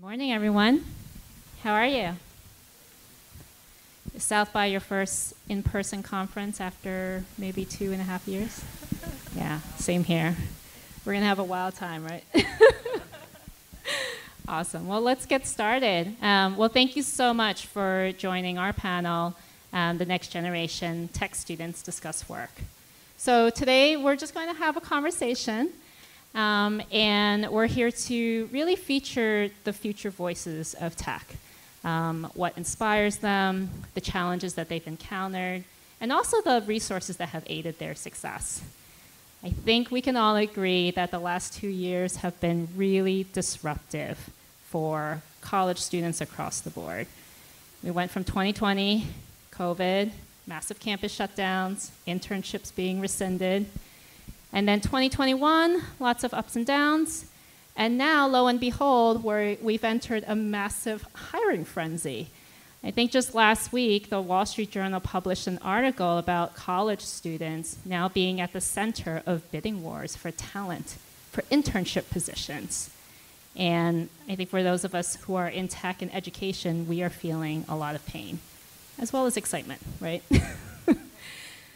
Morning, everyone. How are you? Is South by your first in-person conference after maybe 2.5 years? Yeah, same here. We're going to have a wild time, right? Awesome. Well, let's get started. Well, thank you so much for joining our panel, The Next Generation Tech Students Discuss Work. So today, we're just going to have a conversation. And we're here to really feature the future voices of tech, what inspires them, the challenges that they've encountered, and also the resources that have aided their success. I think we can all agree that the last 2 years have been really disruptive for college students across the board. We went from 2020, COVID, massive campus shutdowns, internships being rescinded, and then 2021, lots of ups and downs. And now, lo and behold, we've entered a massive hiring frenzy. I think just last week, the Wall Street Journal published an article about college students now being at the center of bidding wars for talent, for internship positions. And I think for those of us who are in tech and education, we are feeling a lot of pain, as well as excitement, right?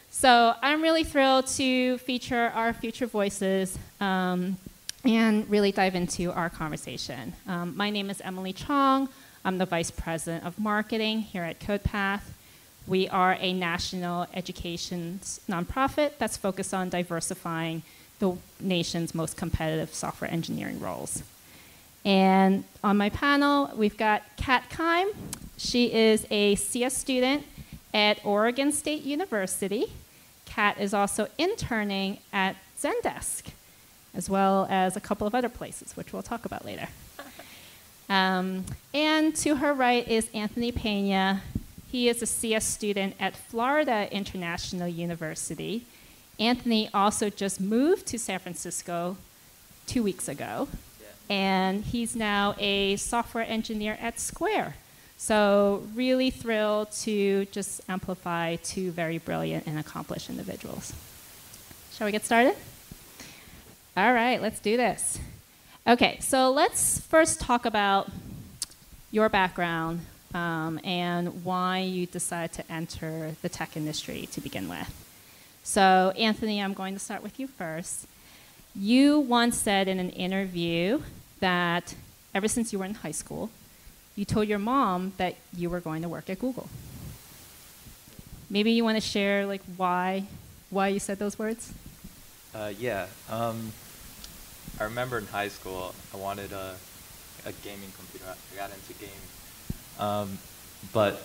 So I'm really thrilled to feature our future voices and really dive into our conversation. My name is Emily Chong. I'm the Vice President of Marketing here at CodePath. We are a national education nonprofit that's focused on diversifying the nation's most competitive software engineering roles. And on my panel, we've got Kat Keim. She is a CS student at Oregon State University. Kat is also interning at Zendesk, as well as a couple of other places, which we'll talk about later. And to her right is Anthony Pena. He is a CS student at Florida International University. Anthony also just moved to San Francisco 2 weeks ago, and he's now a software engineer at Square. So really thrilled to just amplify two very brilliant and accomplished individuals. Shall we get started? All right, let's do this. Okay, so let's first talk about your background and why you decided to enter the tech industry to begin with. So Anthony, I'm going to start with you first. You once said in an interview that ever since you were in high school, you told your mom that you were going to work at Google. Maybe you want to share like why you said those words? Yeah. I remember in high school, I wanted a gaming computer. I got into gaming. But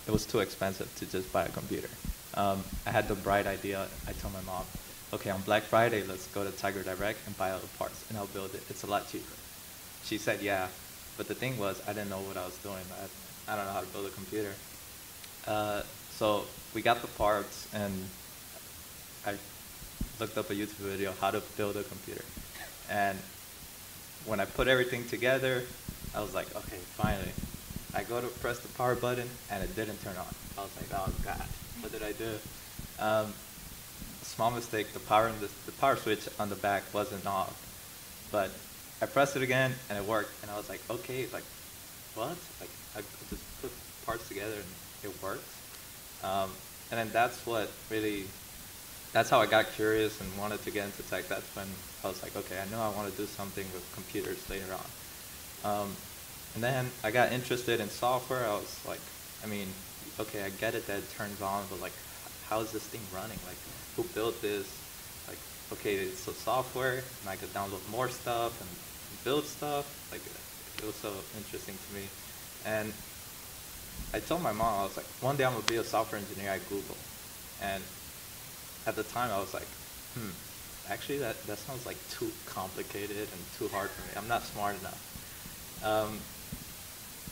it was too expensive to just buy a computer. I had the bright idea. I told my mom, okay, on Black Friday, let's go to Tiger Direct and buy all the parts, and I'll build it. It's a lot cheaper. She said, yeah. But the thing was, I didn't know what I was doing. I don't know how to build a computer. So we got the parts, and I looked up a YouTube video how to build a computer. And when I put everything together, I was like, okay, finally. I go to press the power button, and it didn't turn on. I was like, oh, God, what did I do? Small mistake, the power switch on the back wasn't off. But I pressed it again, and it worked, and I was like, okay, like, what? Like, I just put parts together, and it worked. And then that's how I got curious and wanted to get into tech. That's when I was like, okay, I know I want to do something with computers later on. And then I got interested in software. I was like, I mean, okay, I get it that it turns on, but like, how is this thing running? Like, who built this? Like, okay, it's a software, and I could download more stuff and build stuff. Like, it was so interesting to me. And I told my mom, I was like, one day I'm gonna be a software engineer at Google. And at the time I was like, actually that sounds like too complicated and too hard for me. I'm not smart enough.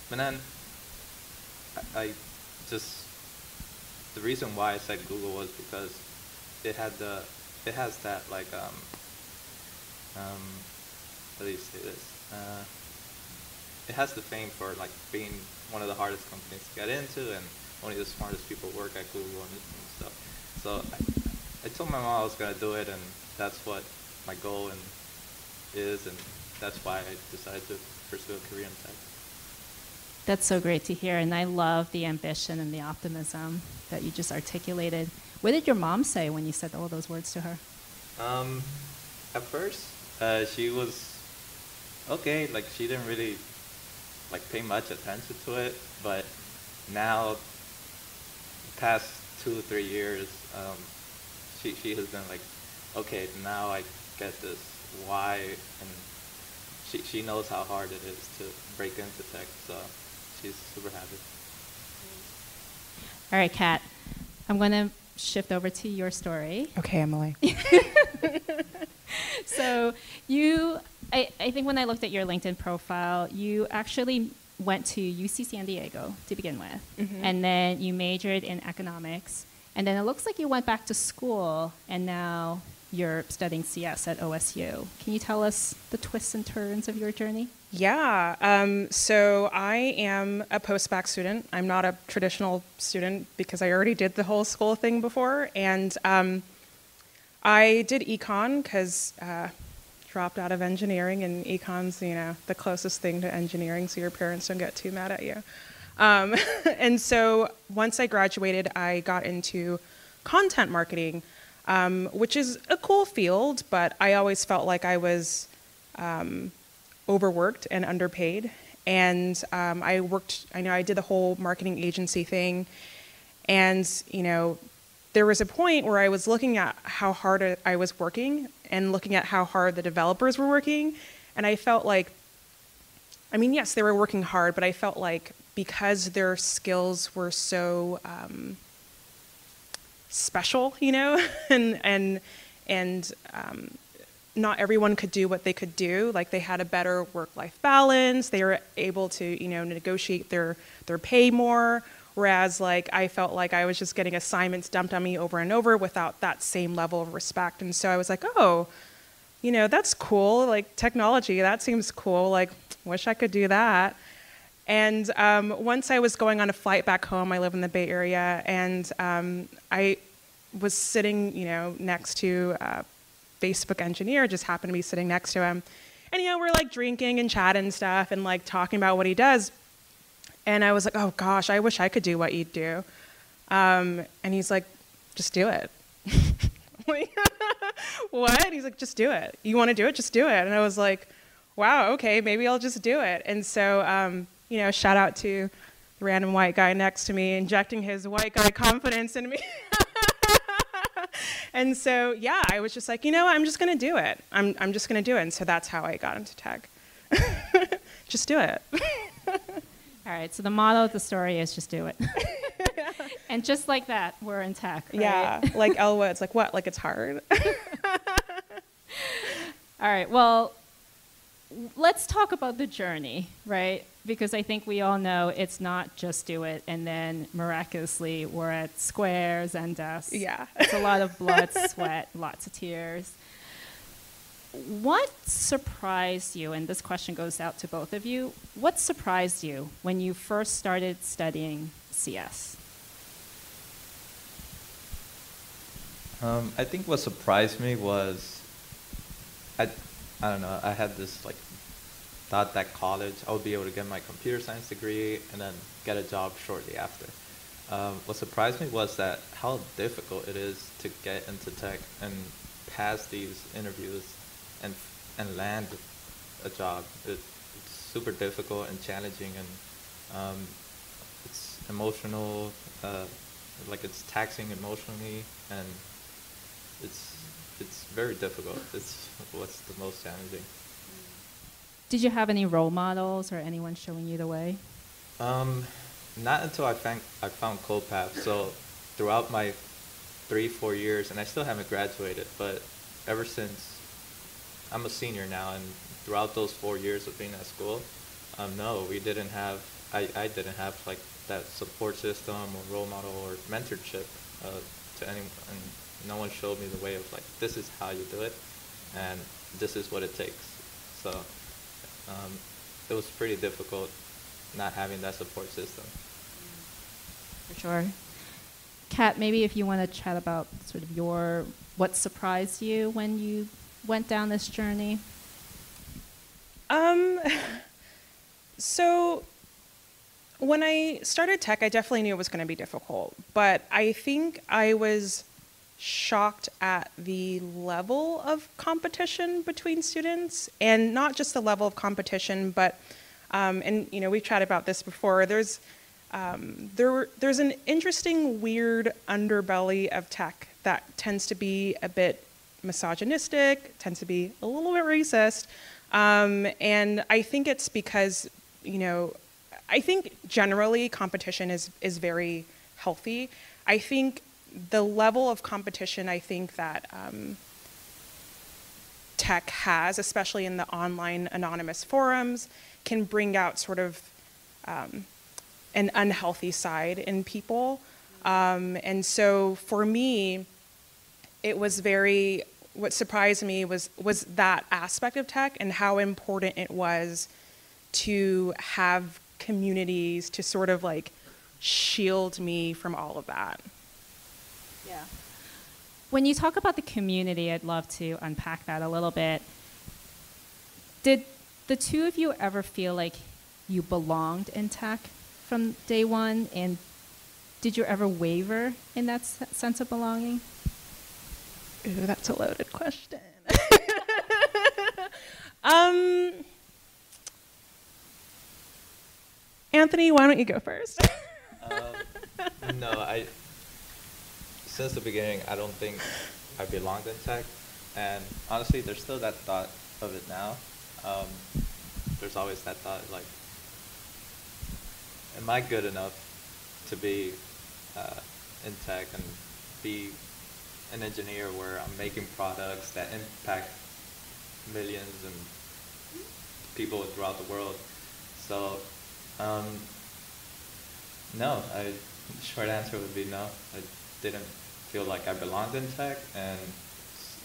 But then the reason why I said Google was because it has that like how do you say this? It has the fame for like being one of the hardest companies to get into, and only the smartest people work at Google and stuff. So I told my mom I was gonna do it, and that's what my goal is. And that's why I decided to pursue a career in tech. That's so great to hear, and I love the ambition and the optimism that you just articulated. What did your mom say when you said all those words to her? At first, she was okay. Like, she didn't really like pay much attention to it, but now, past 2-3 years, she has been like, okay, now I get this why, and she knows how hard it is to break into tech, so she's super happy. All right, Kat, I'm going to shift over to your story. Okay, Emily. So I think when I looked at your LinkedIn profile, you actually went to UC San Diego to begin with, and then you majored in economics, and then it looks like you went back to school, and now you're studying CS at OSU. Can you tell us the twists and turns of your journey? Yeah, so I am a post-bac student. I'm not a traditional student because I already did the whole school thing before, and I did econ because dropped out of engineering, and econ's, the closest thing to engineering, so your parents don't get too mad at you. And so once I graduated, I got into content marketing, which is a cool field, but I always felt like I was overworked and underpaid. And I did the whole marketing agency thing. And, there was a point where I was looking at how hard I was working and looking at how hard the developers were working. And I felt like, yes, they were working hard, but I felt like because their skills were so special, and not everyone could do what they could do. Like, they had a better work-life balance. They were able to, negotiate their pay more. Whereas, like, I felt like I was just getting assignments dumped on me over and over without that same level of respect. And so I was like, oh, that's cool. Like, technology, that seems cool. Like, wish I could do that. And once I was going on a flight back home, I live in the Bay Area, and I was sitting, next to a Facebook engineer, just happened to be sitting next to him. And, we're like drinking and chatting and stuff and like talking about what he does. And I was like, oh gosh, I wish I could do what you do. And he's like, just do it. Like, what? And he's like, just do it. You want to do it? Just do it. And I was like, wow, okay, maybe I'll just do it. And so, shout out to the random white guy next to me, injecting his white guy confidence in me. And so, yeah, I was just like, I'm just going to do it. I'm just going to do it. And so that's how I got into tech. Just do it. All right, so the motto of the story is just do it. And just like that, we're in tech, right? Yeah, like Elwood, it's like, what? Like, it's hard? All right, well, let's talk about the journey, right? Because I think we all know it's not just do it, and then miraculously we're at Square, Zendesk. Yeah. It's a lot of blood, sweat, lots of tears. What surprised you, and this question goes out to both of you, what surprised you when you first started studying CS? I think what surprised me was, I don't know, I had this like thought that college, I would be able to get my computer science degree and then get a job shortly after. What surprised me was that how difficult it is to get into tech and pass these interviews and land a job. It's super difficult and challenging, and it's emotional, like it's taxing emotionally, and it's very difficult. It's what's the most challenging. Did you have any role models or anyone showing you the way? Not until I found CodePath. So throughout my 3-4 years, and I still haven't graduated, but ever since I'm a senior now, and throughout those 4 years of being at school, no, we didn't have, I didn't have like that support system or role model or mentorship to anyone, and no one showed me the way of like, this is how you do it, and this is what it takes. So it was pretty difficult not having that support system. For sure. Kat, maybe if you want to chat about sort of what surprised you when you went down this journey? Um, so when I started tech, I definitely knew it was going to be difficult, but I think I was shocked at the level of competition between students, and not just the level of competition, but and we've chatted about this before. There's an interesting, weird underbelly of tech that tends to be a bit misogynistic, tends to be a little bit racist, and I think it's because I think generally competition is very healthy. I think the level of competition I think that tech has, especially in the online anonymous forums, can bring out sort of an unhealthy side in people. And so for me, it was what surprised me was that aspect of tech and how important it was to have communities to sort of like shield me from all of that. Yeah. When you talk about the community, I'd love to unpack that a little bit. Did the two of you ever feel like you belonged in tech from day one? And did you ever waver in that sense of belonging? Ooh, that's a loaded question. Anthony, why don't you go first? No, since the beginning, I don't think I belonged in tech, and honestly, there's still that thought of it now. There's always that thought, like, am I good enough to be in tech and be an engineer where I'm making products that impact millions and people throughout the world? So, no, short answer would be no. I didn't feel like I belonged in tech, and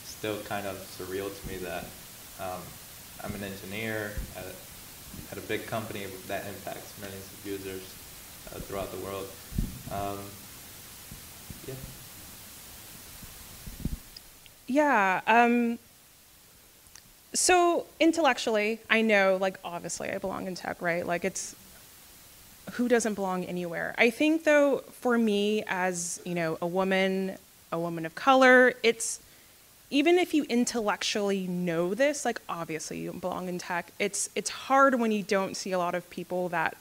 still kind of surreal to me that I'm an engineer at a big company that impacts millions of users throughout the world. Yeah. Yeah. So intellectually, I know, like, obviously I belong in tech, right? Like, who doesn't belong anywhere? I think, though, for me as, a woman of color, even if you intellectually know this, like, obviously you belong in tech, it's hard when you don't see a lot of people that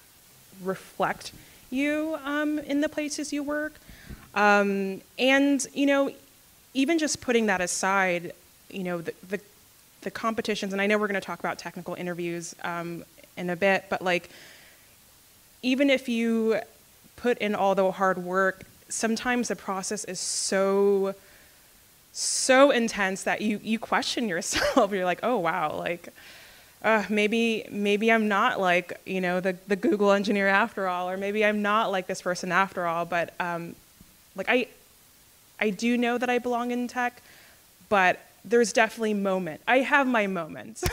reflect you in the places you work. And, even just putting that aside, the competitions, and I know we're going to talk about technical interviews in a bit, but like, even if you put in all the hard work, sometimes the process is so intense that you question yourself. You're like, oh wow, like maybe I'm not like the Google engineer after all, or maybe I'm not like this person after all. But like I do know that I belong in tech, but there's definitely I have my moments.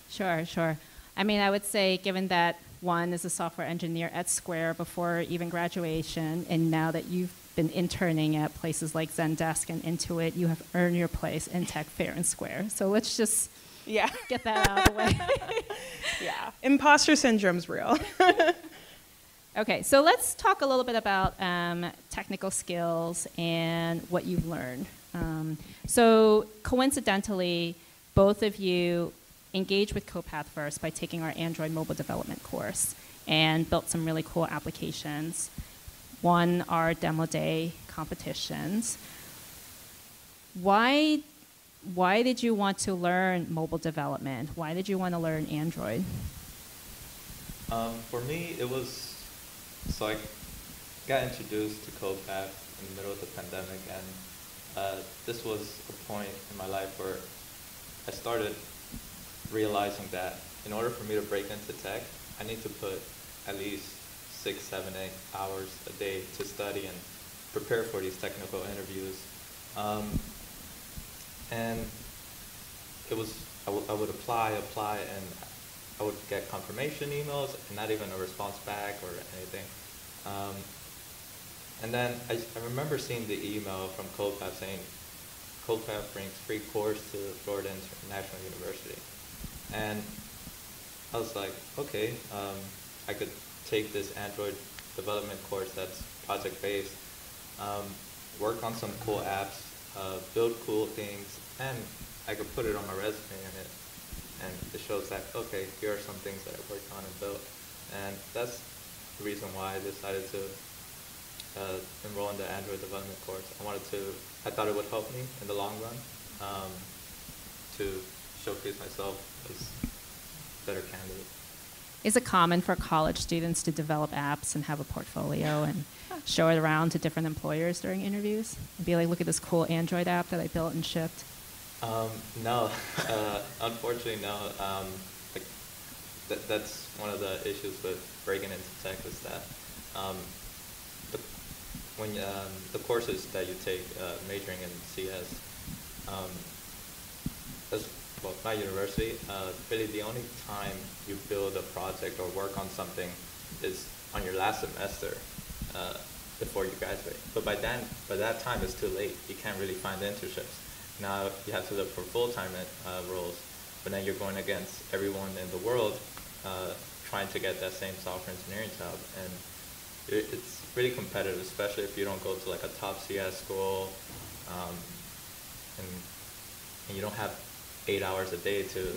Sure. I mean, I would say, given that one is a software engineer at Square before even graduation, and now that you've been interning at places like Zendesk and Intuit, you have earned your place in tech fair and Square. So let's just get that out of the way. Yeah, imposter syndrome's real. Okay, so let's talk a little bit about technical skills and what you've learned. So coincidentally, both of you engaged with CodePath first by taking our Android mobile development course and built some really cool applications. Won our demo day competitions. Why did you want to learn mobile development? Why did you want to learn Android? For me, it was, so I got introduced to CodePath in the middle of the pandemic, and this was a point in my life where I started realizing that in order for me to break into tech, I need to put at least 6, 7, 8 hours a day to study and prepare for these technical interviews. And it was, I would apply, and I would get confirmation emails and not even a response back or anything. And then I remember seeing the email from CodePath saying, CodePath brings free course to Florida International University. And I was like, okay, I could take this Android development course that's project-based, work on some cool apps, build cool things, and I could put it on my resume and it shows that, okay, here are some things that I worked on and built. And that's the reason why I decided to enroll in the Android development course. I thought it would help me in the long run to showcase myself as a better candidate. Is it common for college students to develop apps and have a portfolio and show it around to different employers during interviews? And be like, look at this cool Android app that I built and shipped? No, unfortunately, no. That's one of the issues with breaking into tech is that the courses that you take majoring in CS, well, my university, really the only time you build a project or work on something is on your last semester before you graduate. But by that time, it's too late. You can't really find internships. Now you have to look for full-time roles, but then you're going against everyone in the world trying to get that same software engineering job. And it's really competitive, especially if you don't go to like a top CS school and you don't have 8 hours a day to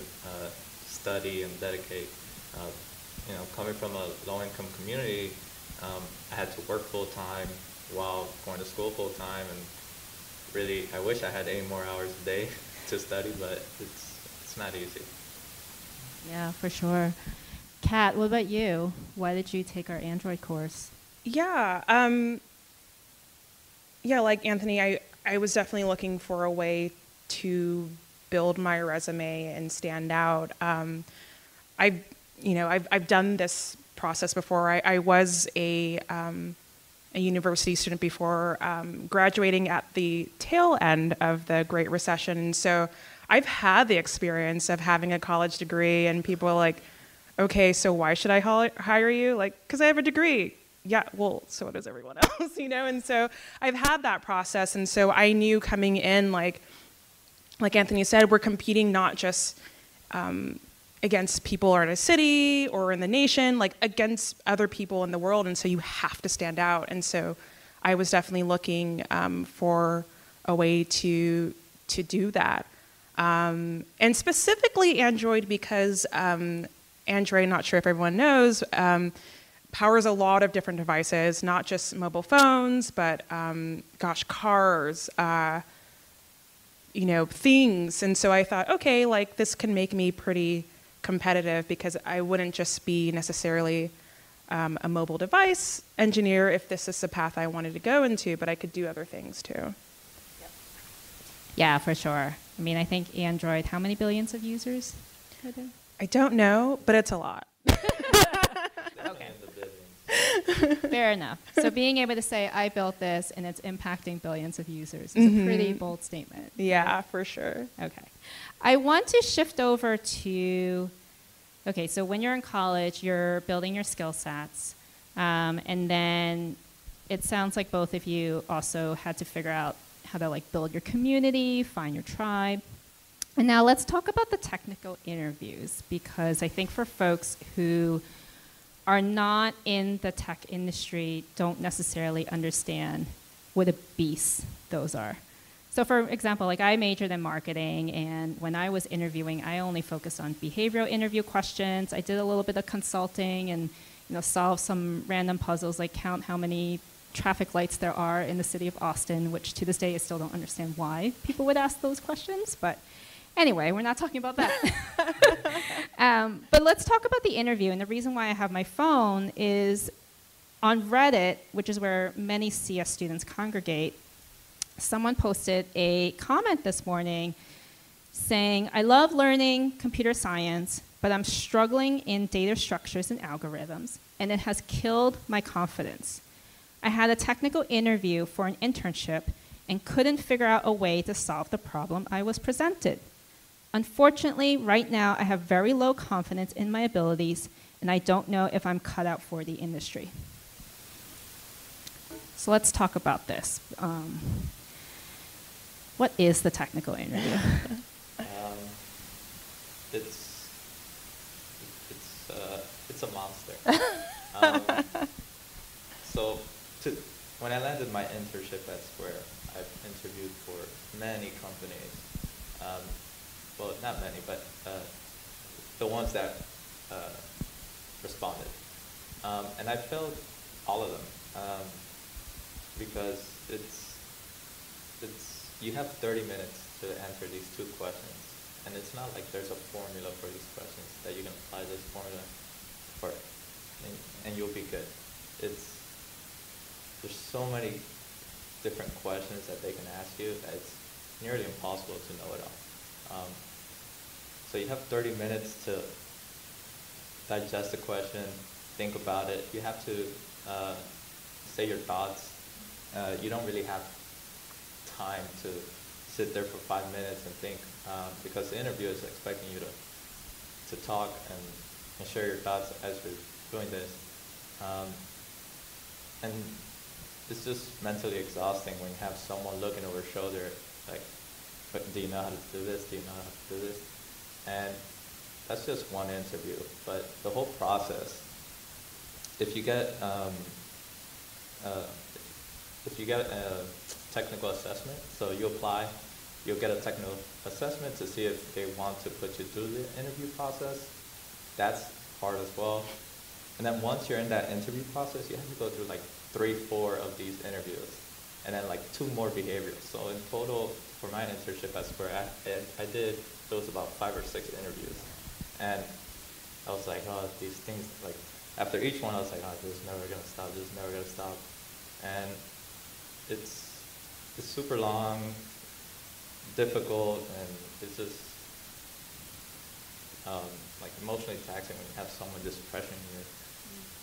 study and dedicate. Coming from a low-income community, I had to work full-time while going to school full-time, and really, I wish I had 8 more hours a day to study, but it's not easy. Yeah, for sure. Kat, what about you? Why did you take our Android course? Yeah, like Anthony, I was definitely looking for a way to build my resume and stand out. I've done this process before. I was a university student before graduating at the tail end of the Great Recession. So I've had the experience of having a college degree, and people are like, okay, so why should I hire you? Like, because I have a degree. Yeah, well, so does everyone else, And so I've had that process, and so I knew coming in, like Anthony said, we're competing not just against people in a city or in the nation, like against other people in the world, and so you have to stand out. And so I was definitely looking for a way to do that. And specifically Android, because Android, not sure if everyone knows, powers a lot of different devices, not just mobile phones, but cars, things. And so I thought, okay, like this can make me pretty competitive because I wouldn't just be necessarily a mobile device engineer if this is the path I wanted to go into, but I could do other things too. Yeah, for sure. I mean, I think Android, how many billions of users? I don't know, but it's a lot. Okay. Fair enough. So being able to say, I built this and it's impacting billions of users is a pretty bold statement. Yeah, for sure. Okay. I want to shift over to, okay, so when you're in college, you're building your skill sets, and then it sounds like both of you also had to figure out how to like build your community, find your tribe. And now let's talk about the technical interviews, because I think for folks who are not in the tech industry don't necessarily understand what a beast those are. So for example, like I majored in marketing, and when I was interviewing, I only focused on behavioral interview questions. I did a little bit of consulting and solve some random puzzles, like count how many traffic lights there are in the city of Austin, which to this day I still don't understand why people would ask those questions, but anyway, we're not talking about that. But let's talk about the interview. And the reason why I have my phone is on Reddit, which is where many CS students congregate, someone posted a comment this morning saying, I love learning computer science, but I'm struggling in data structures and algorithms, and it has killed my confidence. I had a technical interview for an internship and couldn't figure out a way to solve the problem I was presented. Unfortunately, right now, I have very low confidence in my abilities, and I don't know if I'm cut out for the industry. So let's talk about this. What is the technical interview? It's it's a monster. um, so when I landed my internship at Square, I've interviewed for many companies. Well, not many, but the ones that responded. And I failed all of them because you have 30 minutes to answer these 2 questions. And it's not like there's a formula for these questions that you can apply this formula for it, and you'll be good. There's so many different questions that they can ask you that it's nearly impossible to know it all. So you have 30 minutes to digest the question, think about it. You have to say your thoughts. You don't really have time to sit there for 5 minutes and think, because the interviewer is expecting you to talk and share your thoughts as you're doing this. And it's just mentally exhausting when you have someone looking over your shoulder, like, do you know how to do this? Do you know how to do this? And that's just one interview. But the whole process, if you get a technical assessment, so you apply, you'll get a technical assessment to see if they want to put you through the interview process. That's hard as well. And then once you're in that interview process, you have to go through like 3-4 of these interviews, and then like 2 more behaviorals. So in total, for my internship at Square, I did those about 5 or 6 interviews. And I was like, oh, these things, like, after each one, I was like, oh, this is never going to stop, this is never going to stop. And it's super long, difficult, and it's just like emotionally taxing when you have someone just pressuring you.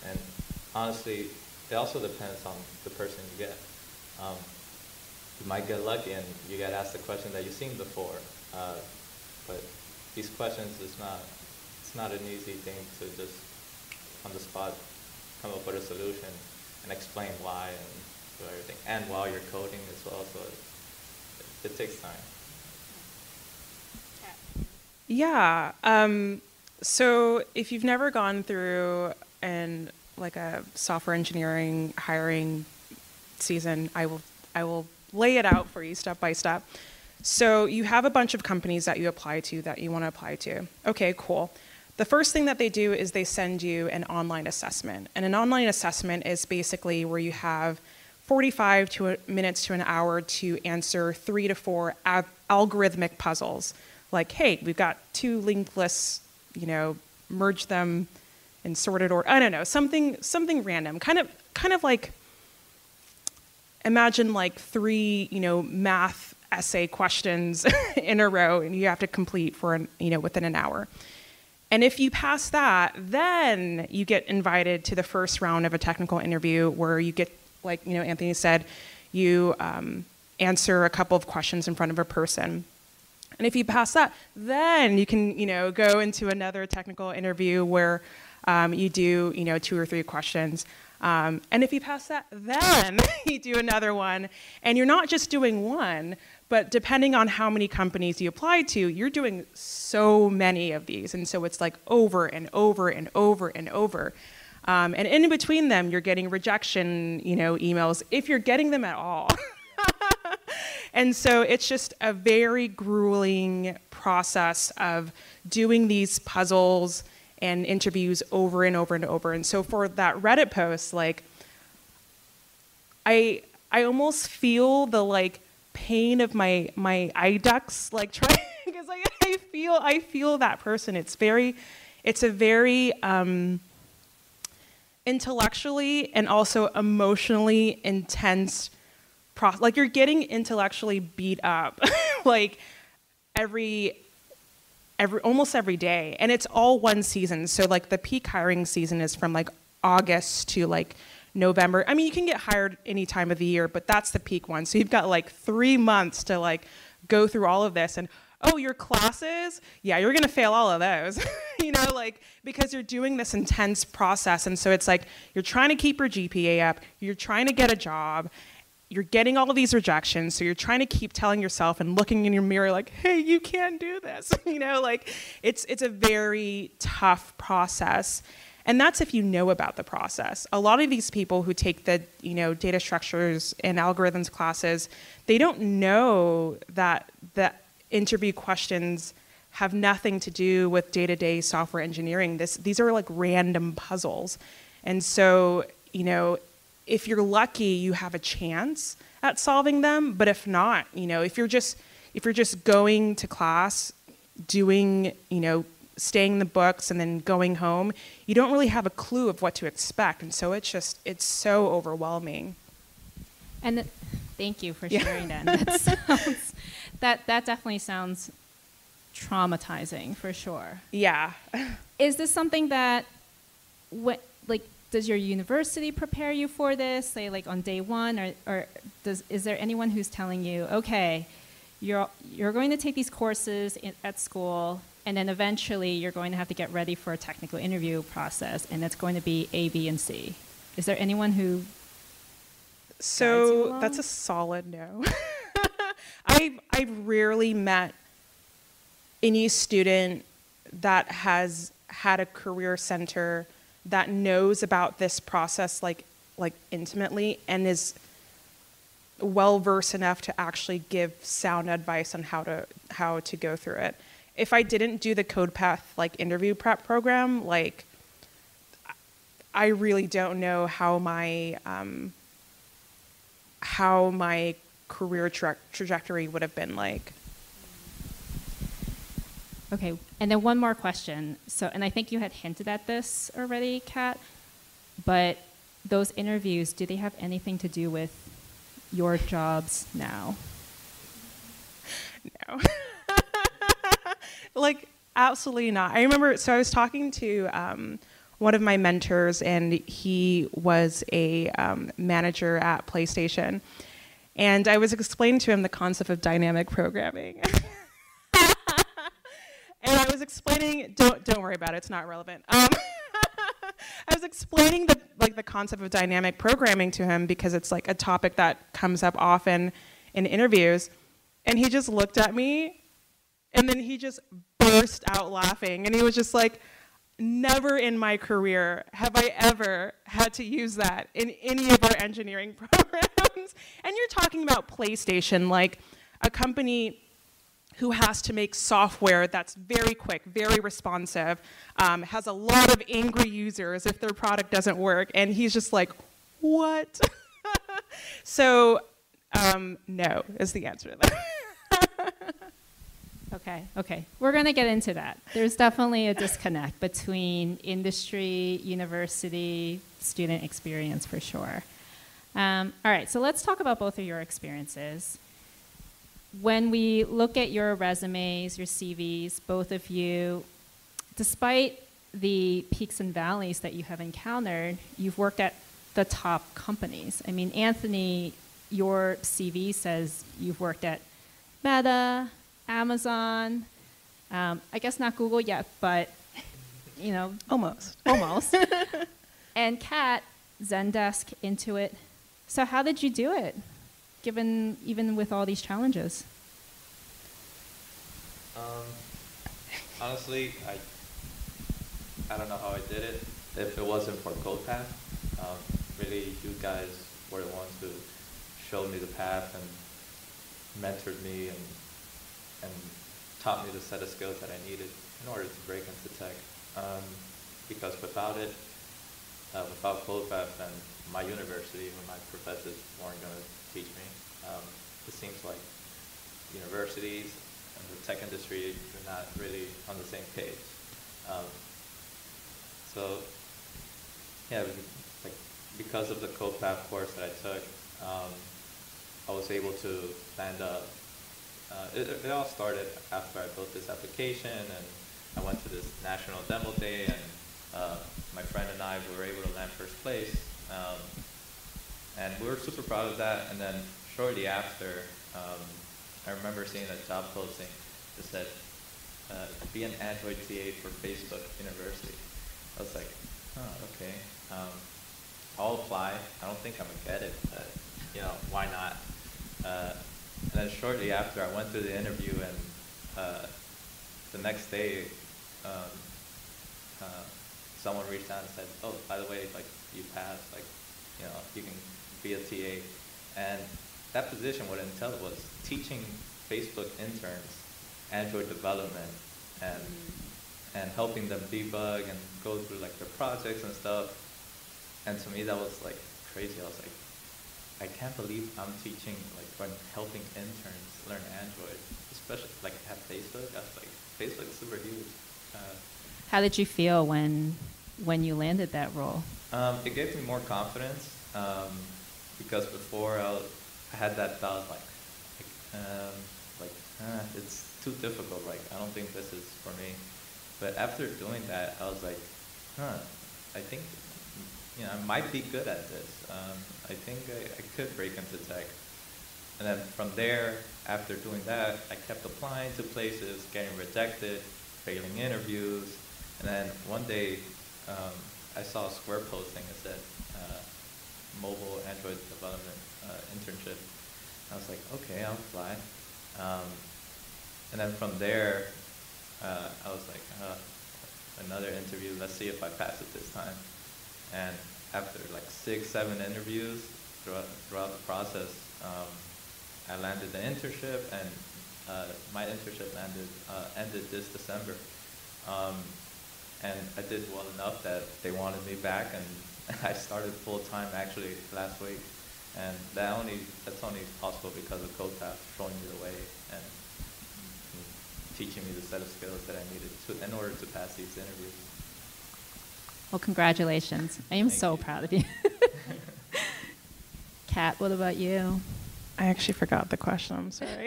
And honestly, it also depends on the person you get. You might get lucky and you get asked a question that you've seen before, but these questions it's not an easy thing to just on the spot come up with a solution and explain why and do everything, and while you're coding as well, so it takes time. Yeah. So if you've never gone through like a software engineering hiring season, I will lay it out for you step by step. So you have a bunch of companies that you apply to that you want to apply to. Okay, cool. The first thing that they do is they send you an online assessment. And an online assessment is basically where you have 45 minutes to an hour to answer 3 to 4 algorithmic puzzles. Like, hey, we've got 2 linked lists, merge them in sorted order. I don't know, something random. Kind of like, imagine like 3, math essay questions in a row, and you have to complete for within an hour. And if you pass that, then you get invited to the first round of a technical interview where you get, like Anthony said, you answer a couple of questions in front of a person. And if you pass that, then you can, go into another technical interview where you do, 2 or 3 questions. And if you pass that, then you do another one. And you're not just doing one, but depending on how many companies you apply to, you're doing so many of these. And so it's like over and over and over and over. And in between them, you're getting rejection, emails, if you're getting them at all. And so it's just a very grueling process of doing these puzzles and interviews over and over and over. And so for that Reddit post, like, I almost feel the like pain of my eye ducts, like trying, because I feel that person. It's a very intellectually and also emotionally intense process. Like, you're getting intellectually beat up like almost every day, and it's all one season. So like the peak hiring season is from like August to like November. I mean, you can get hired any time of the year, but that's the peak one. So you've got like 3 months to like go through all of this. And oh, your classes, yeah, you're gonna fail all of those. Like, because you're doing this intense process. And so it's like you're trying to keep your GPA up, you're trying to get a job, you're getting all of these rejections, so you're trying to keep telling yourself and looking in your mirror like, hey, you can't do this. Like, it's a very tough process. And that's if you know about the process. A lot of these people who take the, data structures and algorithms classes, they don't know that the interview questions have nothing to do with day-to-day software engineering. These are like random puzzles. And so, if you're lucky, you have a chance at solving them. But if not, if you're just going to class, doing, staying in the books and then going home, you don't really have a clue of what to expect. And so it's so overwhelming. And thank you for sharing that. That definitely sounds traumatizing for sure. Yeah. Is this something that, does your university prepare you for this, say like on day one, or is there anyone who's telling you, okay, you're going to take these courses at school, and then eventually you're going to have to get ready for a technical interview process, and it's going to be A, B, and C? Is there anyone who So that's a solid no. I've rarely met any student that has had a career center that knows about this process like intimately and is well versed enough to actually give sound advice on how to go through it. If I didn't do the CodePath interview prep program, I really don't know how my career trajectory would have been like. Okay, and then one more question. So, and I think you had hinted at this already, Kat, but those interviews, do they have anything to do with your jobs now? No. Absolutely not. I remember, so I was talking to one of my mentors, and he was a manager at PlayStation, and I was explaining to him the concept of dynamic programming. And I was explaining, don't worry about it, it's not relevant. I was explaining the concept of dynamic programming to him because it's a topic that comes up often in interviews. And he just looked at me, and then he just burst out laughing. And he was just like, never in my career have I ever had to use that in any of our engineering programs. And you're talking about PlayStation, a company who has to make software that's very quick, very responsive, has a lot of angry users if their product doesn't work. And he's just like, what? So, no is the answer to that. Okay. We're going to get into that. There's definitely a disconnect between industry, university, student experience for sure. All right, so let's talk about both of your experiences. When we look at your resumes, your CVs, both of you, despite the peaks and valleys that you have encountered, you've worked at the top companies. I mean, Anthony, your CV says you've worked at Meta, Amazon, I guess not Google yet, but, Almost. And Kat, Zendesk, Intuit. So how did you do it, given even with all these challenges? Honestly, I don't know how I did it. If it wasn't for CodePath, really, you guys were the ones who showed me the path and mentored me and taught me the set of skills that I needed in order to break into tech. Because without it, without CodePath and my university, when my professors weren't going to teach me, it seems like universities and the tech industry are not really on the same page. So, yeah, because of the CodePath course that I took, I was able to land up. It all started after I built this application, and I went to this national demo day, and my friend and I were able to land first place. And we were super proud of that. And then shortly after, I remember seeing a job posting that said, be an Android TA for Facebook University. I was like, oh, okay. I'll apply. I don't think I'm going to get it, but, why not? And then shortly after, I went through the interview, and the next day, someone reached out and said, oh, by the way, like, you passed, like, you know, you can be a TA. And that position, what it entailed was teaching Facebook interns Android development and helping them debug and go through like their projects and stuff. And to me, that was like crazy. I was like, I can't believe I'm teaching, like, I'm helping interns learn Android, especially like at Facebook. That's like, Facebook's super huge. How did you feel when you landed that role? It gave me more confidence because before I had that thought it's too difficult. Like, I don't think this is for me. But after doing that, I was like, I think, you know, I might be good at this. I think I could break into tech. And then from there, after doing that, I kept applying to places, getting rejected, failing interviews. And then one day, I saw a Square posting that said mobile Android development internship. I was like, okay, I'll apply. And then from there, I was like, another interview, let's see if I pass it this time. And after like 6, 7 interviews throughout the process, I landed the internship, and my internship ended this December. And I did well enough that they wanted me back, and I started full-time actually last week. And that's only possible because of CodePath showing me the way and teaching me the set of skills that I needed in order to pass these interviews. Well, congratulations. I am so proud of you. Kat, what about you? I actually forgot the question. I'm sorry.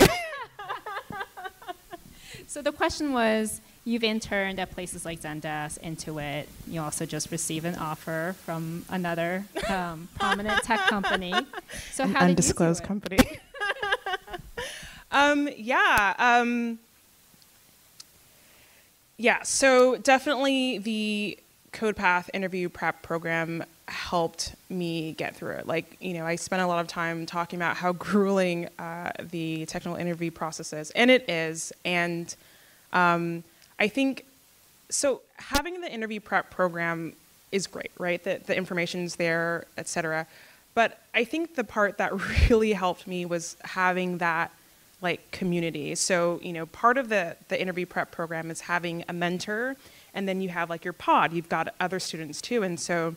So the question was, you've interned at places like Zendesk, Intuit. You also just received an offer from another prominent tech company. So An how did undisclosed you do it? company. Yeah, so definitely the CodePath interview prep program helped me get through it. Like, you know, I spent a lot of time talking about how grueling the technical interview process is, and it is. And I think, so having the interview prep program is great, right? The information's there, et cetera. But I think the part that really helped me was having that like community. So, you know, part of the interview prep program is having a mentor, and then you have like your pod, you've got other students too. And so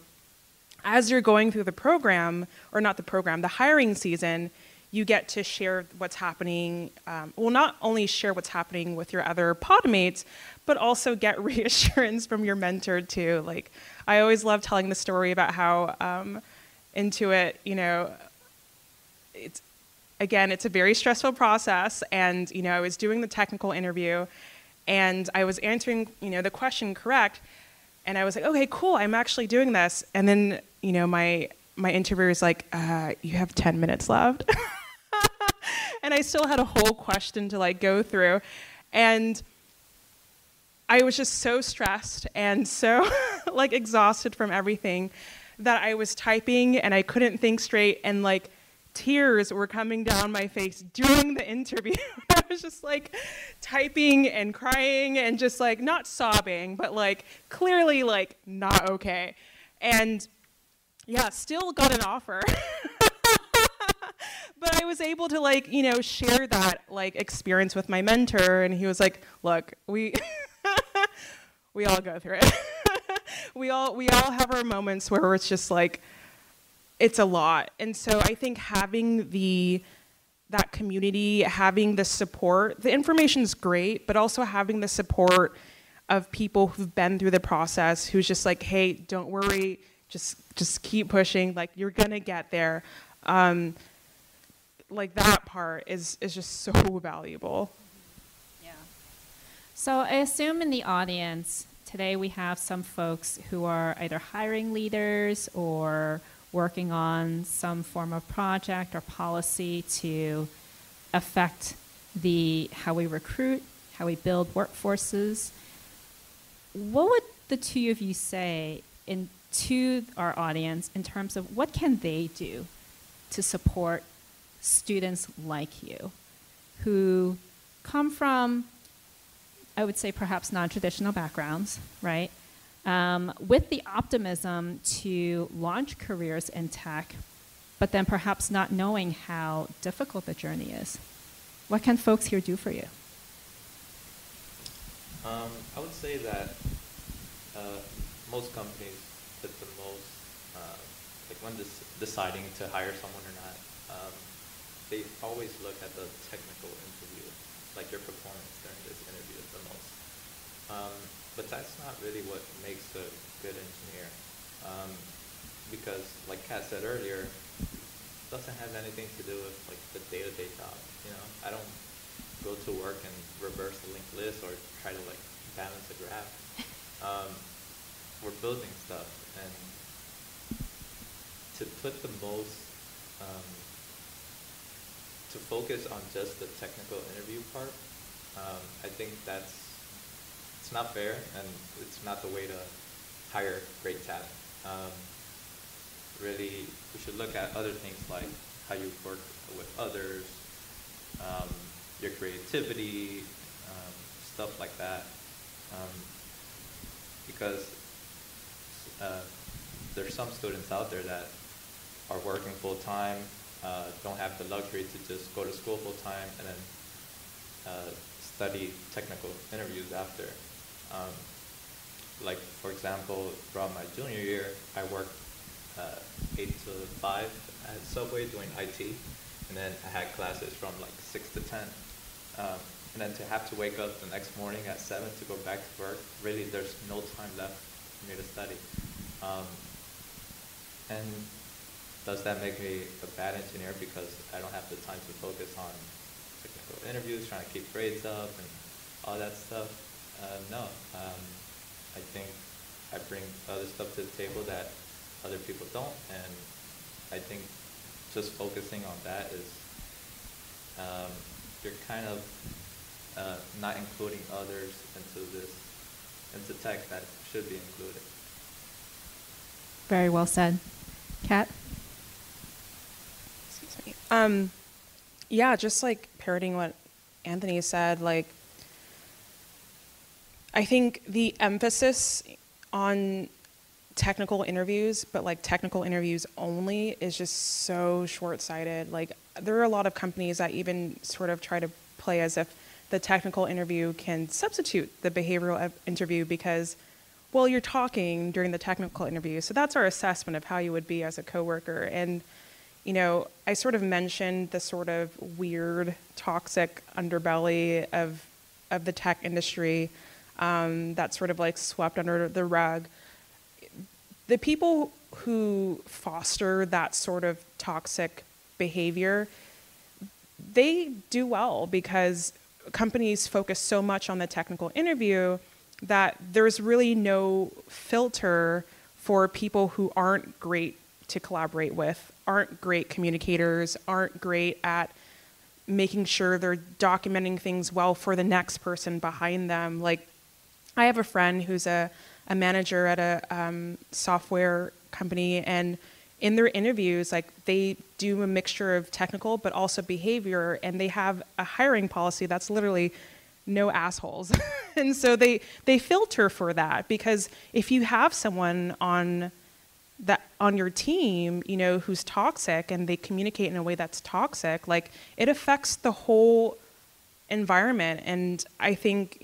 as you're going through the program, or not the program, the hiring season, you get to share what's happening. Well, not only share what's happening with your other pod mates, but also get reassurance from your mentor too. Like, I always love telling the story about how Intuit, you know, it's a very stressful process. And, you know, I was doing the technical interview and I was answering, you know, the question correct. And I was like, okay, cool, I'm actually doing this. And then, you know, my interviewer is like, you have 10 minutes left. And I still had a whole question to like go through. And I was just so stressed and so like exhausted from everything that I was typing and I couldn't think straight, and like tears were coming down my face during the interview. I was just like typing and crying and just like not sobbing, but like clearly like not okay. And yeah, still got an offer. But I was able to like, you know, share that like experience with my mentor, and he was like, look, we all go through it. we all have our moments where it's just like, it's a lot. And so I think having that community, having the support, the information's great, but also having the support of people who've been through the process, who's just like, hey, don't worry, just keep pushing, like you're gonna get there. Like that part is just so valuable. Yeah. So I assume in the audience today we have some folks who are either hiring leaders or working on some form of project or policy to affect how we recruit, how we build workforces. What would the two of you say to our audience in terms of what can they do to support students like you who come from, I would say, perhaps non-traditional backgrounds, right? with the optimism to launch careers in tech, but then perhaps not knowing how difficult the journey is? What can folks here do for you? I would say that most companies put the most, like when deciding to hire someone or not, they always look at the technical interview, like your performance during this interview the most. But that's not really what makes a good engineer. Because like Kat said earlier, it doesn't have anything to do with like the day-to-day job. You know, I don't go to work and reverse the linked list or try to like balance a graph. We're building stuff, and to put the most, to focus on just the technical interview part, I think it's not fair, and it's not the way to hire great talent. Really, we should look at other things like how you work with others, your creativity, stuff like that. Because there's some students out there that are working full-time, don't have the luxury to just go to school full-time and then study technical interviews after. Like, for example, throughout my junior year, I worked 8 to 5 at Subway doing IT, and then I had classes from like 6 to 10. And then to have to wake up the next morning at 7 to go back to work, really there's no time left for me to study. And does that make me a bad engineer because I don't have the time to focus on technical interviews, trying to keep grades up and all that stuff? No. I think I bring other stuff to the table that other people don't, and I think just focusing on that is, you're kind of not including others into tech that should be included. Very well said. Kat? Excuse me. Yeah, just like parroting what Anthony said, like, I think the emphasis on technical interviews, but like technical interviews only, is just so short-sighted. Like, there are a lot of companies that even sort of try to play as if the technical interview can substitute the behavioral interview because, well, you're talking during the technical interview. So that's our assessment of how you would be as a coworker. And, you know, I sort of mentioned the sort of weird, toxic underbelly of the tech industry that's sort of like swept under the rug. The people who foster that sort of toxic behavior, they do well because companies focus so much on the technical interview that there's really no filter for people who aren't great to collaborate with, aren't great communicators, aren't great at making sure they're documenting things well for the next person behind them. Like, I have a friend who's a manager at a software company, and in their interviews, like, they do a mixture of technical but also behavior, and they have a hiring policy that's literally no assholes. And so they filter for that, because if you have someone on your team, you know, who's toxic and they communicate in a way that's toxic, like, it affects the whole environment. And I think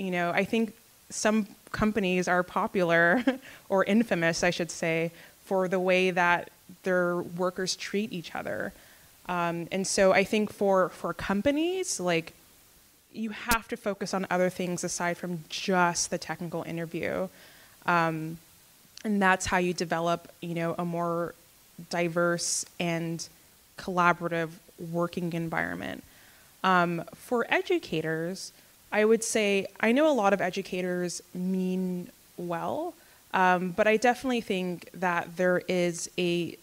some companies are popular or infamous, I should say, for the way that their workers treat each other. And so I think for companies, like, you have to focus on other things aside from just the technical interview. And that's how you develop, you know, a more diverse and collaborative working environment. For educators, I would say, I know a lot of educators mean well, but I definitely think that there is a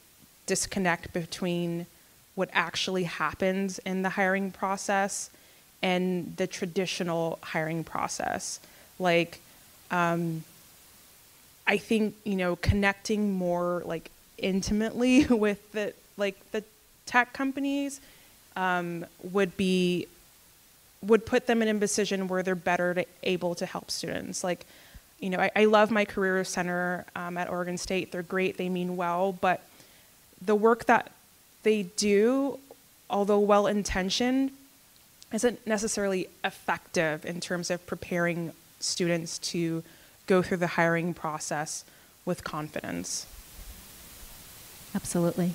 disconnect between what actually happens in the hiring process and the traditional hiring process. Like, I think, you know, connecting more like intimately with the tech companies would put them in a position where they're better able to help students. Like, I love my career center at Oregon State. They're great, they mean well, but the work that they do, although well-intentioned, isn't necessarily effective in terms of preparing students to go through the hiring process with confidence. Absolutely.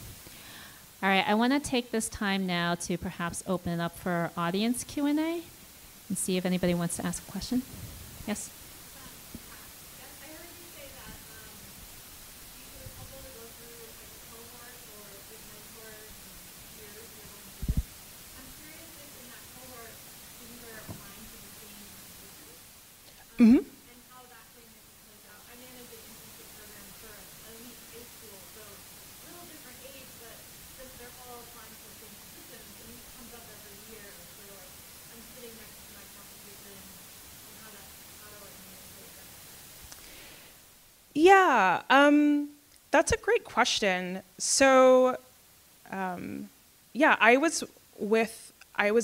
All right, I want to take this time now to perhaps open it up for audience Q&A and see if anybody wants to ask a question. Yes? I heard you say that it was helpful to go through like a cohort or with mentors and peers who are going through this. I'm curious if in that cohort students are applying to the same positions Mm-hmm. and how that dynamic plays out. I manage an internship program for an elite high school, so a little different age, but since they're all applying for the same positions, and this comes up every year, so like I'm sitting next to my competition and how do I manage that? Yeah, that's a great question. So, yeah, I was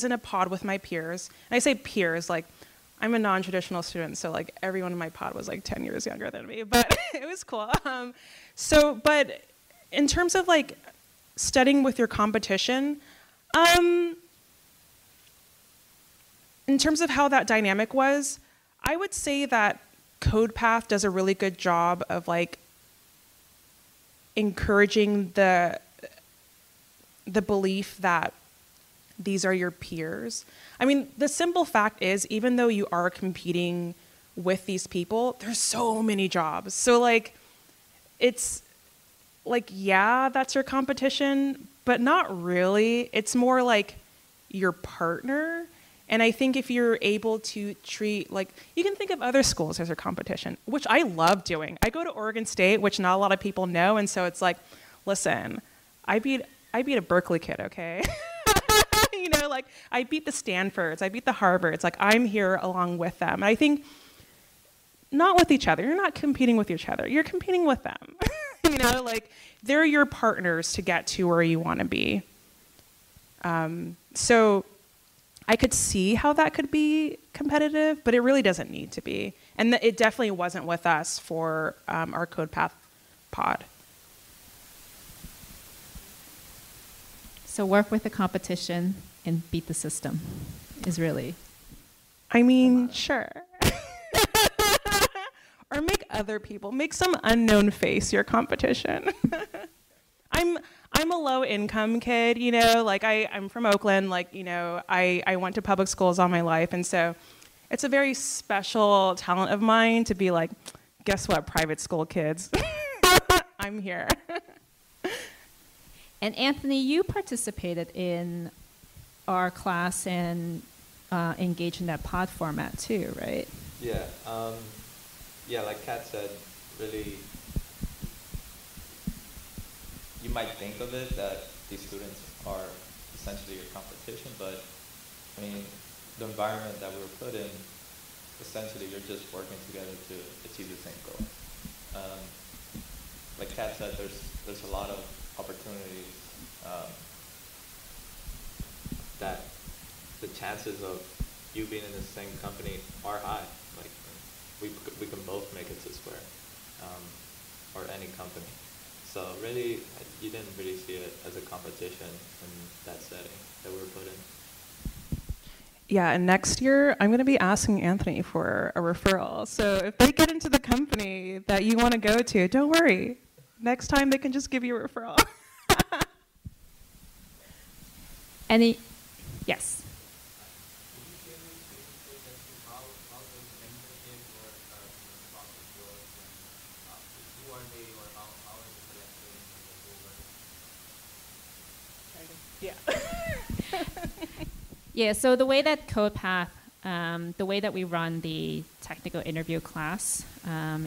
in a pod with my peers. And I say peers, like, I'm a non-traditional student, so like everyone in my pod was like 10 years younger than me, but it was cool. But in terms of like studying with your competition, in terms of how that dynamic was, I would say that CodePath does a really good job of like encouraging the belief that these are your peers. I mean, the simple fact is, even though you are competing with these people, there's so many jobs. So like, it's like, yeah, that's your competition, but not really. It's more like your partner. And I think if you're able to treat, like, you can think of other schools as your competition, which I love doing. I go to Oregon State, which not a lot of people know, and so it's like, listen, I beat a Berkeley kid, okay? You know, like, I beat the Stanfords, I beat the Harvards, like, I'm here along with them. And I think, not with each other, you're not competing with each other, you're competing with them. You know, like, they're your partners to get to where you want to be. So I could see how that could be competitive, but it really doesn't need to be. And it definitely wasn't with us for our CodePath pod. So work with the competition and beat the system is really. I mean, sure. Or make some unknown face your competition. I'm a low income kid, you know, like I'm from Oakland, like, you know, I went to public schools all my life. And so it's a very special talent of mine to be like, guess what, private school kids, I'm here. And Anthony, you participated in our class and engaged in that pod format too, right? Yeah. Yeah, like Kat said, really, you might think of it that these students are essentially your competition, but I mean, the environment that we were put in, essentially you're just working together to achieve the same goal. Like Kat said, there's a lot of opportunities that the chances of you being in the same company are high. Like we can both make it to Square or any company. So really, you didn't really see it as a competition in that setting that we were put in. Yeah, and next year, I'm going to be asking Anthony for a referral. So if they get into the company that you want to go to, don't worry. Next time, they can just give you a referral. Any, yes. Yeah. Yeah, so the way that CodePath, the way that we run the technical interview class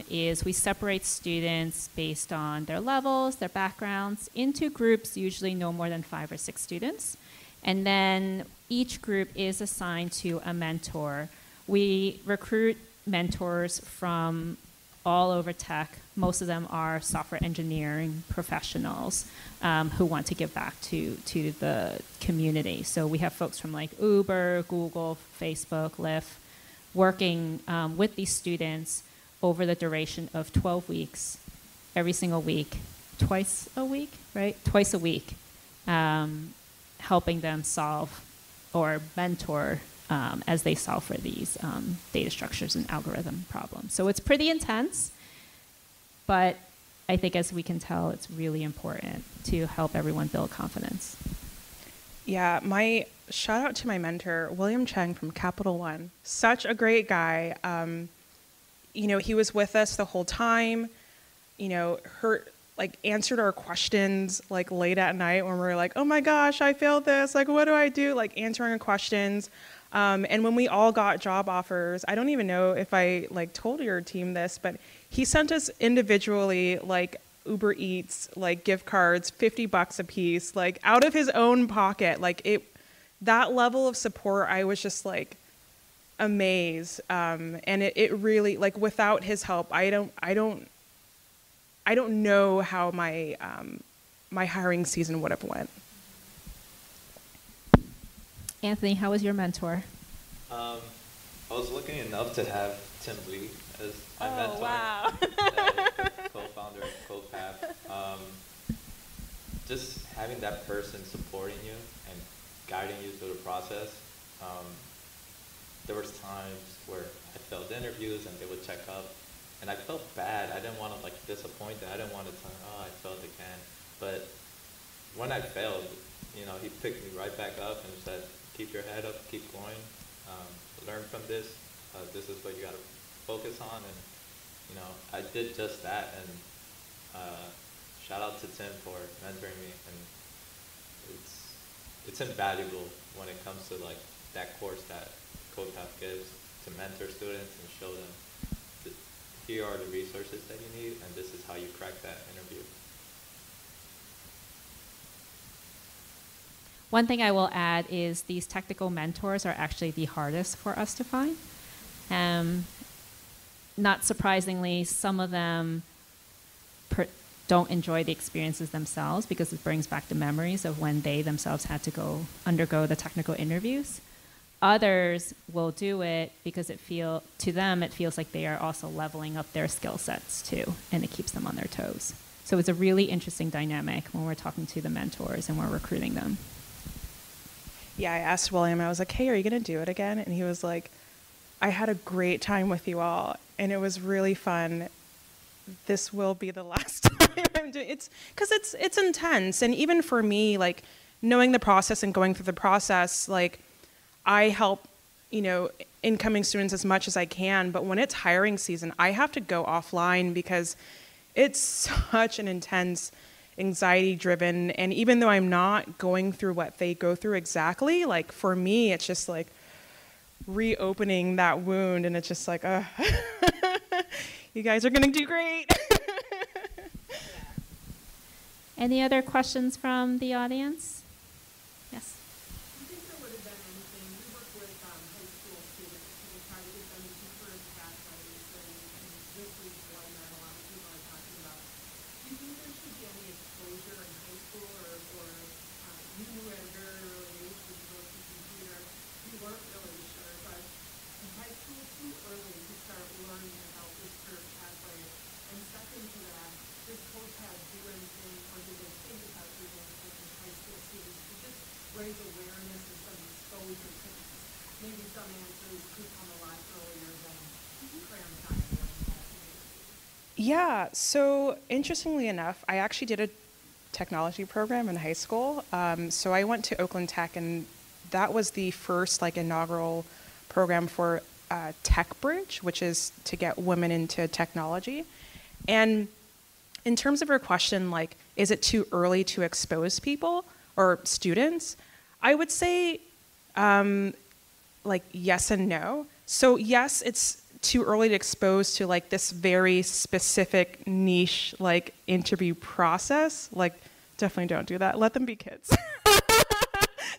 is we separate students based on their levels, their backgrounds, into groups, usually no more than 5 or 6 students. And then each group is assigned to a mentor. We recruit mentors from all over tech. Most of them are software engineering professionals who want to give back to the community. So we have folks from like Uber, Google, Facebook, Lyft, working with these students over the duration of 12 weeks, every single week, twice a week, right? Twice a week, helping them solve or mentor as they solve for these data structures and algorithm problems. So it's pretty intense, but I think as we can tell, it's really important to help everyone build confidence. Yeah, my shout out to my mentor, William Cheng from Capital One. Such a great guy. He was with us the whole time, answered our questions like late at night when we were like, oh my gosh, I failed this. Like, what do I do? Like answering our questions. And when we all got job offers, I don't even know if I told your team this, but he sent us individually Uber Eats, gift cards, $50 a piece, out of his own pocket. That level of support, I was just amazed. And it really, without his help, I don't know how my my hiring season would have went. Anthony, how was your mentor? I was lucky enough to have Tim Lee as my mentor. Wow. Co-founder of CodePath. Just having that person supporting you and guiding you through the process. There was times where I failed interviews and they would check up, and I felt bad. I didn't want to disappoint them. I didn't want to tell them, oh, I failed again. But when I failed, he picked me right back up and said, keep your head up, keep going, learn from this. This is what you got to focus on. And, I did just that. And shout out to Tim for mentoring me. And it's invaluable when it comes to that course that CodePath gives to mentor students and show them that here are the resources that you need, and this is how you crack that interview. One thing I will add is these technical mentors are actually the hardest for us to find. Not surprisingly, some of them don't enjoy the experiences themselves because it brings back the memories of when they themselves had to undergo the technical interviews. Others will do it because to them it feels like they are also leveling up their skill sets too, and it keeps them on their toes. So it's a really interesting dynamic when we're talking to the mentors and we're recruiting them. Yeah, I asked William, I was like, hey, are you going to do it again? And he was like, I had a great time with you all, and it was really fun. This will be the last time I'm doing it. Because it's intense. And even for me, knowing the process and going through the process, I help, incoming students as much as I can. But when it's hiring season, I have to go offline because it's such an intense, anxiety-driven. And even though I'm not going through what they go through exactly, for me, it's just reopening that wound. And it's just you guys are going to do great. Any other questions from the audience? Yes. Do you think there would have been anything, we work with high school students and we try to get them to career pathways, and this is one that a lot of people are talking about. Do you think there should be any exposure in high school, or you knew at a very early age when you wrote the computer, you weren't really sure, but in high school too early to start learning about this career pathway? And second to that, does CodePath do anything, or do they think about doing anything with high school students to just raise awareness and some exposure to this? Maybe some answers could come a lot earlier than cram time or that. Yeah, so interestingly enough, I actually did a technology program in high school. So I went to Oakland Tech, and that was the first inaugural program for Tech Bridge, which is to get women into technology. And in terms of your question, is it too early to expose people or students? I would say yes and no. So yes, it's too early to expose to this very specific niche interview process. Definitely don't do that. Let them be kids.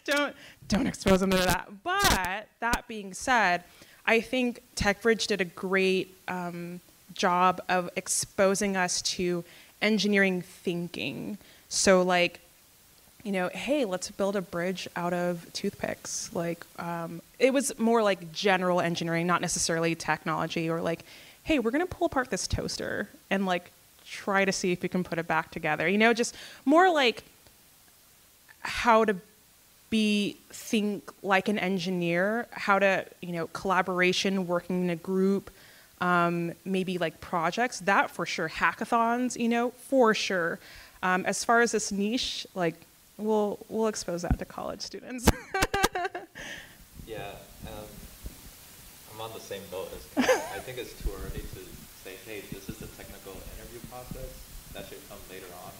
Don't expose them to that. But that being said, I think TechBridge did a great job of exposing us to engineering thinking. So hey, let's build a bridge out of toothpicks. It was more general engineering, not necessarily technology, or hey, we're going to pull apart this toaster and like try to see if we can put it back together. You know, just more like how to think like an engineer, how to, you know, collaboration, working in a group, maybe like projects, that for sure. Hackathons, you know, for sure. As far as this niche, like we'll expose that to college students. Yeah, I'm on the same boat as Kat. I think it's too early to say, hey, this is the technical interview process. That should come later on.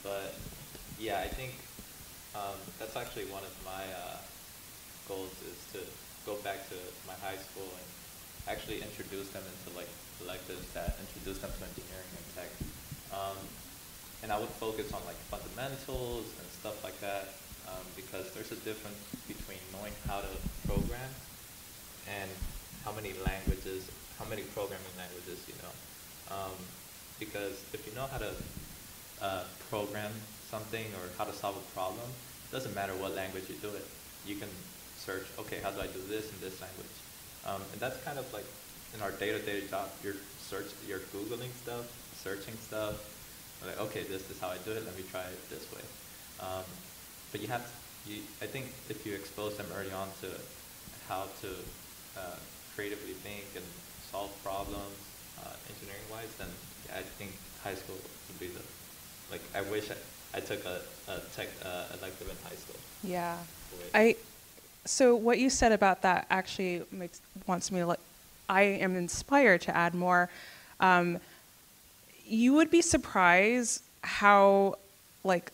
But yeah, I think that's actually one of my goals, is to go back to my high school and actually introduce them into like electives that introduce them to engineering and tech. And I would focus on like fundamentals and stuff like that, because there's a difference between knowing how to program and how many programming languages you know. Because if you know how to program something or how to solve a problem, it doesn't matter what language you do it. You can search, okay, how do I do this in this language? And that's kind of like in our day-to-day job, you're Googling stuff, searching stuff, like, okay, this is how I do it, let me try it this way. But I think if you expose them early on to how to creatively think and solve problems, engineering-wise, then yeah, I think high school would be I wish I took a tech elective in high school. Yeah. So what you said about that actually wants me to I am inspired to add more. You would be surprised how, like,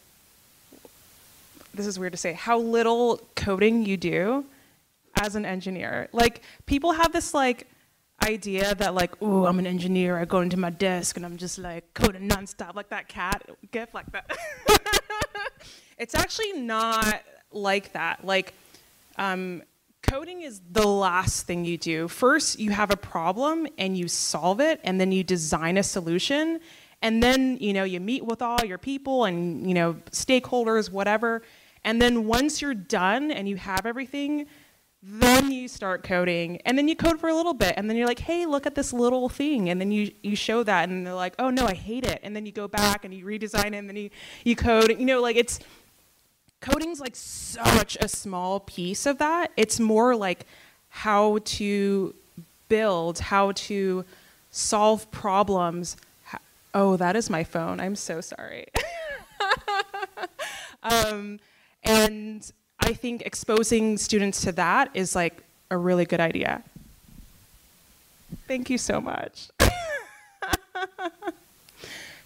this is weird to say, how little coding you do as an engineer. Like, people have this like idea that like, ooh, I'm an engineer, I go into my desk and I'm just like coding nonstop, like that cat gif, like that. It's actually not like that. Like, coding is the last thing you do. First, you have a problem and you solve it, and then you design a solution, and then, you know, you meet with all your people and, you know, stakeholders, whatever. And then once you're done and you have everything, then you start coding, and then you code for a little bit, and then you're like, hey, look at this little thing, and then you show that, and they're like, oh no, I hate it, and then you go back and you redesign it, and then you code, you know, like coding's like such a small piece of that. It's more like how to build, how to solve problems. Oh, that is my phone, I'm so sorry. And I think exposing students to that is like a really good idea. Thank you so much.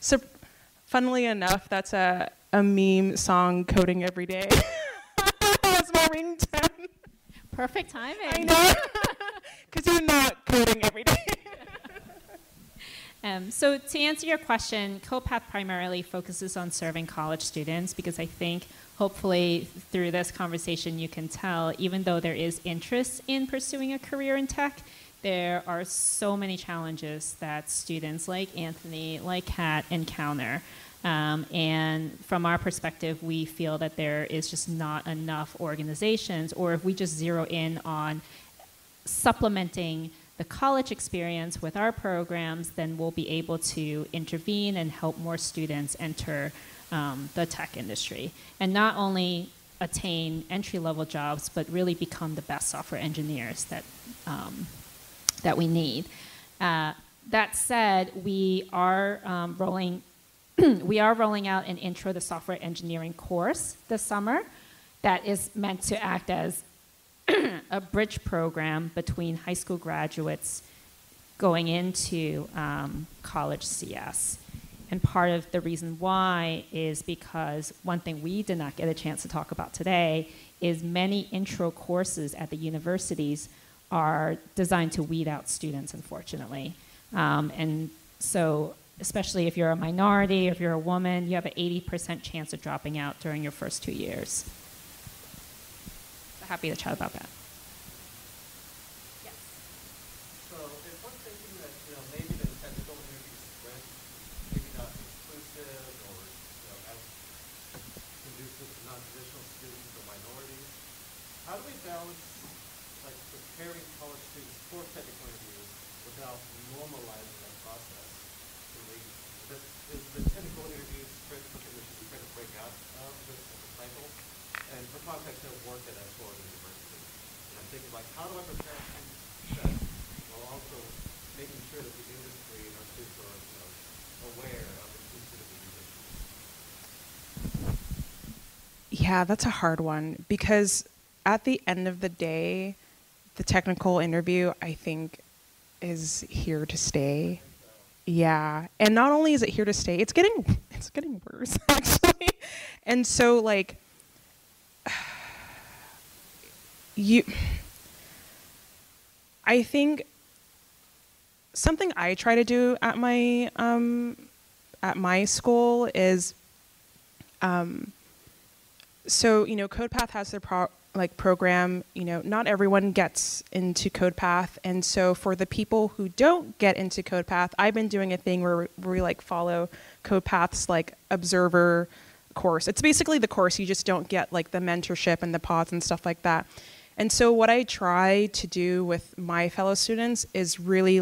So, funnily enough, that's a meme song, Coding Every Day. That's my ringtone. Perfect timing. I know. Because you're not coding every day. So to answer your question, CodePath primarily focuses on serving college students, because I think hopefully through this conversation you can tell, even though there is interest in pursuing a career in tech, there are so many challenges that students like Anthony, like Kat, encounter. And from our perspective, we feel that there is just not enough organizations, or if we just zero in on supplementing the college experience with our programs, then we'll be able to intervene and help more students enter the tech industry, and not only attain entry-level jobs, but really become the best software engineers that we need. That said, we are rolling out an Intro to Software Engineering course this summer that is meant to act as a bridge program between high school graduates going into college CS. And part of the reason why is because one thing we did not get a chance to talk about today is many intro courses at the universities are designed to weed out students, unfortunately. And so, especially if you're a minority, if you're a woman, you have an 80% chance of dropping out during your first 2 years. So happy to chat about that. So if one thinking that, you know, maybe the technical interview spread, maybe not inclusive or, you know, as conducive to non-traditional students or minorities, how do we balance, like, preparing college students for technical interviews without normalizing that process. So is the technical interview script something we should try to break out of this as a cycle? And for context, I've worked at Florida University. And I'm thinking, like, how do I prepare for success while also making sure that the industry and our students are, aware of inclusivity issues? Yeah, that's a hard one because at the end of the day, the technical interview, I think, is here to stay. Yeah, and not only is it here to stay, it's getting worse actually. And so like I think something I try to do at my school is so CodePath has their program. Not everyone gets into CodePath, and so for the people who don't get into CodePath, I've been doing a thing where we like follow CodePath's like observer course. It's basically the course, you just don't get like the mentorship and the pods and stuff like that. And so what I try to do with my fellow students is really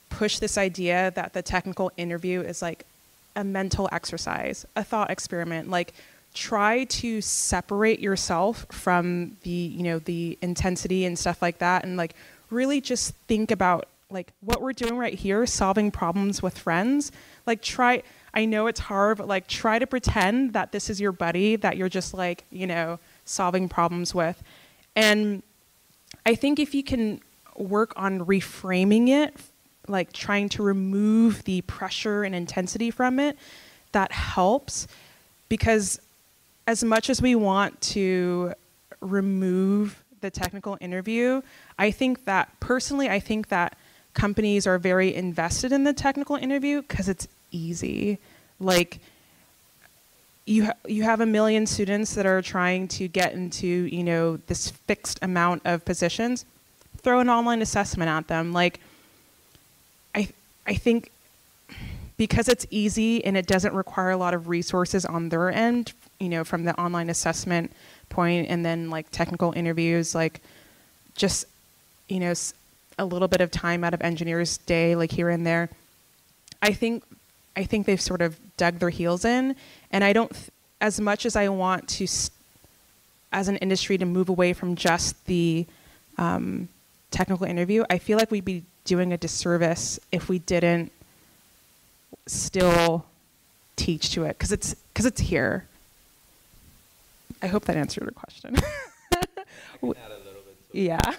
push this idea that the technical interview is like a mental exercise, a thought experiment. Like, try to separate yourself from the intensity and stuff like that, and like really just think about like what we're doing right here, solving problems with friends. Like, I know it's hard, but like try to pretend that this is your buddy that you're just like, solving problems with. And I think if you can work on reframing it, like trying to remove the pressure and intensity from it, that helps. Because as much as we want to remove the technical interview, I think that companies are very invested in the technical interview because it's easy. Like, you have 1 million students that are trying to get into, this fixed amount of positions. Throw an online assessment at them. Like, I think because it's easy and it doesn't require a lot of resources on their end, from the online assessment point, and then like technical interviews, like just, a little bit of time out of engineers' day, like here and there. I think they've sort of dug their heels in, and I don't, as much as I want to, as an industry, to move away from just the technical interview, I feel like we'd be doing a disservice if we didn't still teach to it, because it's here. I hope that answered your question. I can add a little bit to it. Yeah.